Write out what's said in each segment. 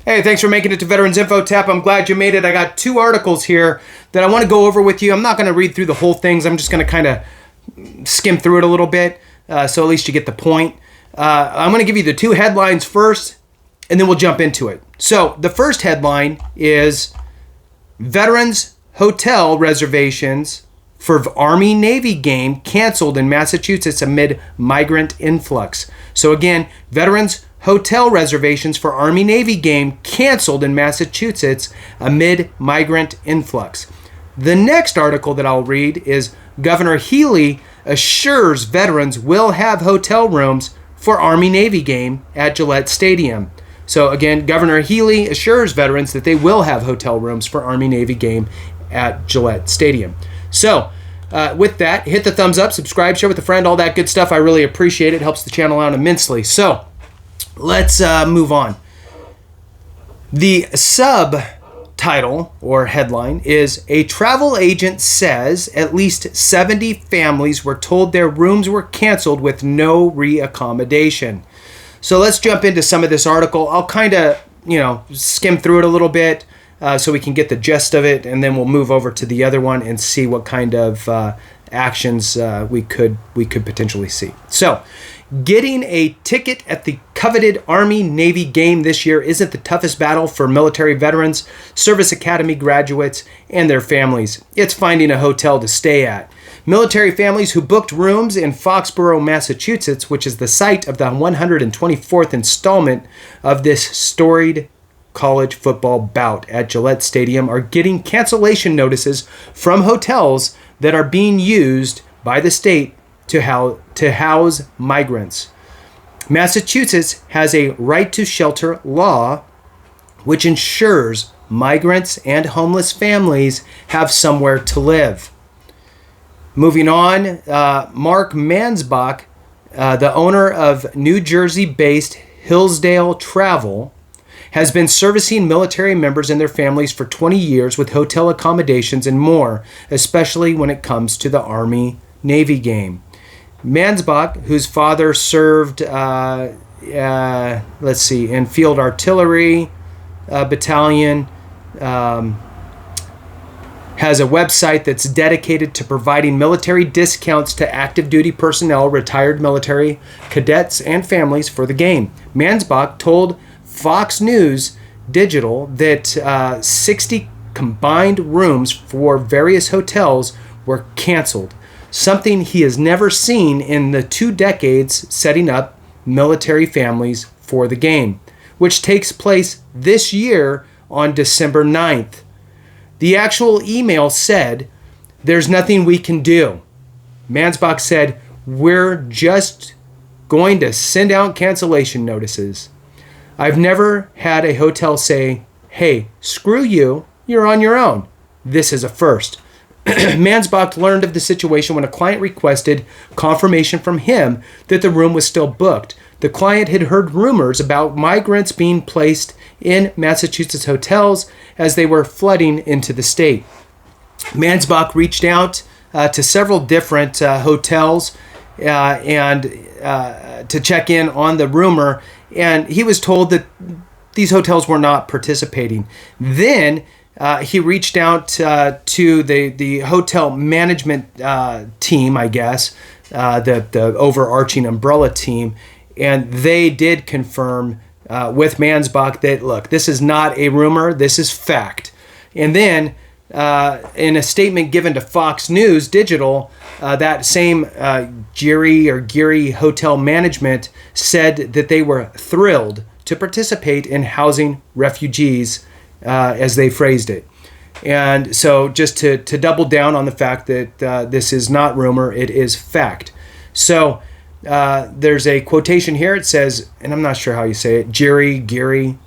Hey, thanks for making it to Veterans Info Tap. I'm glad you made it. I got 2 articles here that I want to go over with you. I'm not going to read through the whole things. I'm just going to kind of skim through it a little bit, so at least you get the point. I'm going to give you the 2 headlines first, and then we'll jump into it. So the first headline is Veterans Hotel Reservations for Army-Navy game canceled in Massachusetts amid migrant influx. So again, Veterans Hotel reservations for Army-Navy game canceled in Massachusetts amid migrant influx. The next article that I'll read is Governor Healy assures veterans will have hotel rooms for Army-Navy game at Gillette Stadium. So again, Governor Healy assures veterans that they will have hotel rooms for Army-Navy game at Gillette Stadium. So with that, hit the thumbs up, subscribe, share with a friend, all that good stuff. I really appreciate it. It helps the channel out immensely. So let's move on. The subtitle or headline is A Travel Agent Says At Least 70 Families Were Told Their Rooms Were Canceled with No Re-Accommodation. So let's jump into some of this article. I'll kind of, skim through it a little bit so we can get the gist of it, and then we'll move over to the other one and see what kind of actions we could potentially see. So, getting a ticket at the coveted Army-Navy game this year isn't the toughest battle for military veterans, service academy graduates, and their families. It's finding a hotel to stay at. Military families who booked rooms in Foxboro, Massachusetts, which is the site of the 124th installment of this storied college football bout at Gillette Stadium, are getting cancellation notices from hotels that are being used by the state to house migrants. Massachusetts has a right to shelter law which ensures migrants and homeless families have somewhere to live. Moving on, Mark Mansbach, the owner of New Jersey-based Hillsdale Travel, has been servicing military members and their families for 20 years with hotel accommodations and more, especially when it comes to the Army-Navy game. Mansbach, whose father served, in Field Artillery Battalion, has a website that's dedicated to providing military discounts to active duty personnel, retired military, cadets, and families for the game. Mansbach told Fox News Digital that 60 combined rooms for various hotels were canceled, something he has never seen in the 2 decades setting up military families for the game, which takes place this year on December 9th. The actual email said, "There's nothing we can do." Mansbach said, "We're just going to send out cancellation notices. I've never had a hotel say, 'Hey, screw you, you're on your own.' This is a first." Mansbach learned of the situation when a client requested confirmation from him that the room was still booked. The client had heard rumors about migrants being placed in Massachusetts hotels as they were flooding into the state. Mansbach reached out to several different hotels and to check in on the rumor, and he was told that these hotels were not participating. Then he reached out to the hotel management team, I guess, the overarching umbrella team, and they did confirm with Mansbach that, look, this is not a rumor, this is fact. And then in a statement given to Fox News Digital, that same Geary Hotel Management said that they were thrilled to participate in housing refugees, as they phrased it. And so just to double down on the fact that this is not rumor, it is fact. So there's a quotation here. It says, and I'm not sure how you say it, Geary, Giri,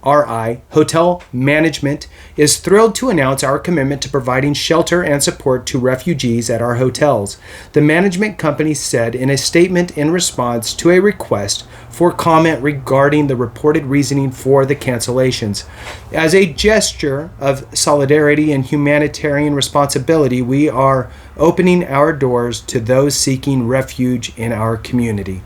Hotel Management is thrilled to announce our commitment to providing shelter and support to refugees at our hotels. The management company said in a statement in response to a request for comment regarding the reported reasoning for the cancellations. As a gesture of solidarity and humanitarian responsibility, we are opening our doors to those seeking refuge in our community.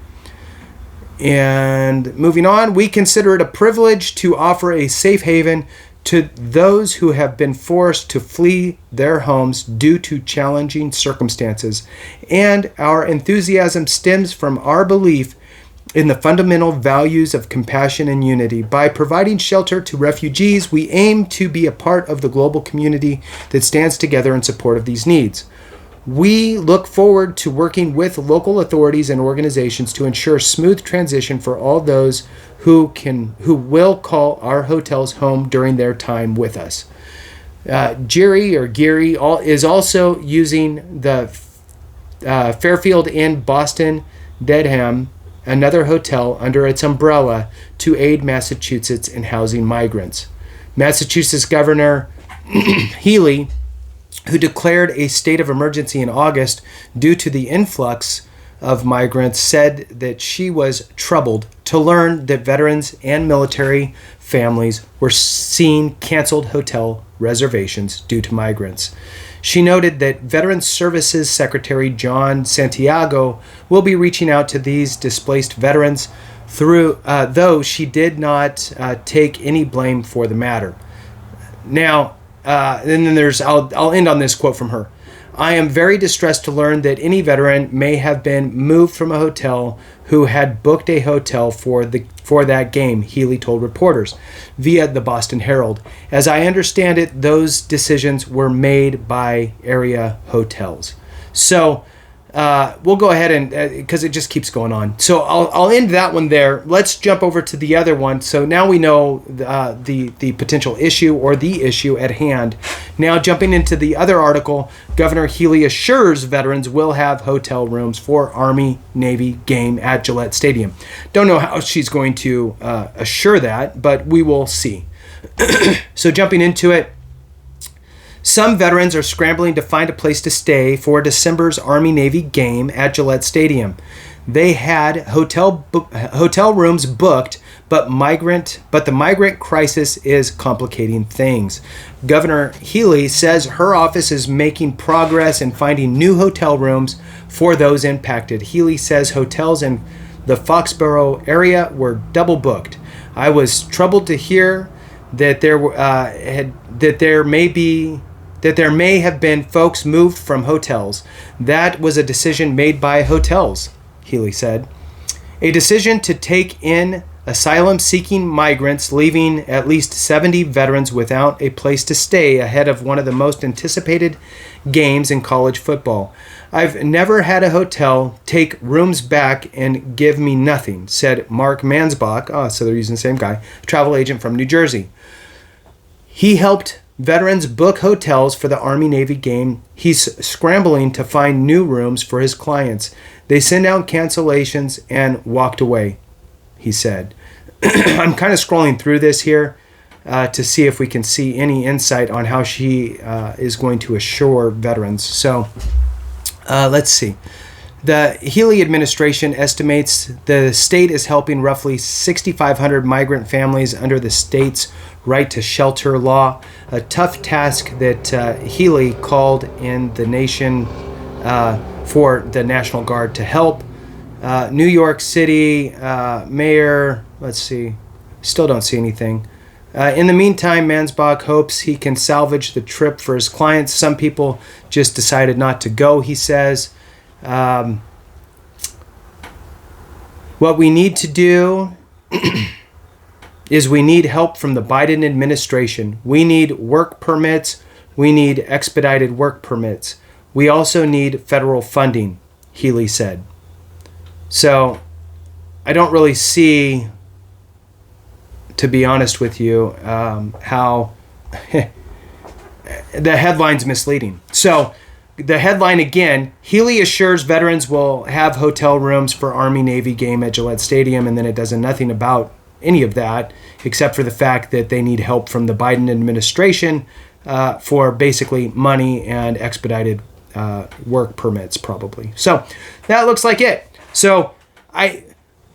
And moving on, we consider it a privilege to offer a safe haven to those who have been forced to flee their homes due to challenging circumstances. And our enthusiasm stems from our belief in the fundamental values of compassion and unity. By providing shelter to refugees, we aim to be a part of the global community that stands together in support of these needs. We look forward to working with local authorities and organizations to ensure smooth transition for all those who will call our hotels home during their time with us. Geary is also using the Fairfield Inn Boston Dedham, another hotel, under its umbrella to aid Massachusetts in housing migrants. Massachusetts Governor Healy, who declared a state of emergency in August due to the influx of migrants, said that she was troubled to learn that veterans and military families were seeing canceled hotel reservations due to migrants. She noted that Veterans Services Secretary John Santiago will be reaching out to these displaced veterans, though she did not take any blame for the matter. Now, and then I'll end on this quote from her. I am very distressed to learn that any veteran may have been moved from a hotel who had booked a hotel for that game, Healy told reporters via the Boston Herald. As I understand it, those decisions were made by area hotels. So we'll go ahead and, because it just keeps going on. So I'll end that one there. Let's jump over to the other one. So now we know the potential issue or the issue at hand. Now jumping into the other article, Governor Healy assures veterans will have hotel rooms for Army-Navy game at Gillette Stadium. Don't know how she's going to assure that, but we will see. So jumping into it, some veterans are scrambling to find a place to stay for December's Army-Navy game at Gillette Stadium. They had hotel rooms booked, but the migrant crisis is complicating things. Governor Healy says her office is making progress in finding new hotel rooms for those impacted. Healy says hotels in the Foxboro area were double booked. I was troubled to hear that there may have been folks moved from hotels. That was a decision made by hotels, Healy said. A decision to take in asylum-seeking migrants, leaving at least 70 veterans without a place to stay ahead of one of the most anticipated games in college football. I've never had a hotel take rooms back and give me nothing, said Mark Mansbach, so they're using the same guy, travel agent from New Jersey. He helped veterans book hotels for the Army-Navy game. He's scrambling to find new rooms for his clients. They sent out cancellations and walked away, he said. I'm kind of scrolling through this here to see if we can see any insight on how she is going to assure veterans. So let's see. The Healy administration estimates the state is helping roughly 6,500 migrant families under the state's right to shelter law, a tough task that Healy called in the nation for the National Guard to help. New York City mayor, let's see, still don't see anything. In the meantime, Mansbach hopes he can salvage the trip for his clients. Some people just decided not to go, he says. What we need to do is we need help from the Biden administration. We need work permits. We need expedited work permits. We also need federal funding, Healy said. So I don't really see, to be honest with you, how the headline's misleading. So the headline again, Healy assures veterans will have hotel rooms for Army-Navy game at Gillette Stadium, and then it does nothing about any of that except for the fact that they need help from the Biden administration for basically money and expedited work permits probably. So that looks like it. So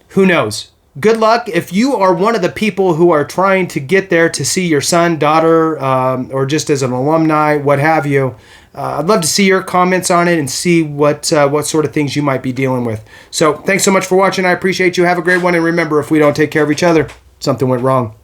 who knows? Good luck. If you are one of the people who are trying to get there to see your son, daughter, or just as an alumni, what have you, I'd love to see your comments on it and see what sort of things you might be dealing with. So thanks so much for watching. I appreciate you. Have a great one. And remember, if we don't take care of each other, something went wrong.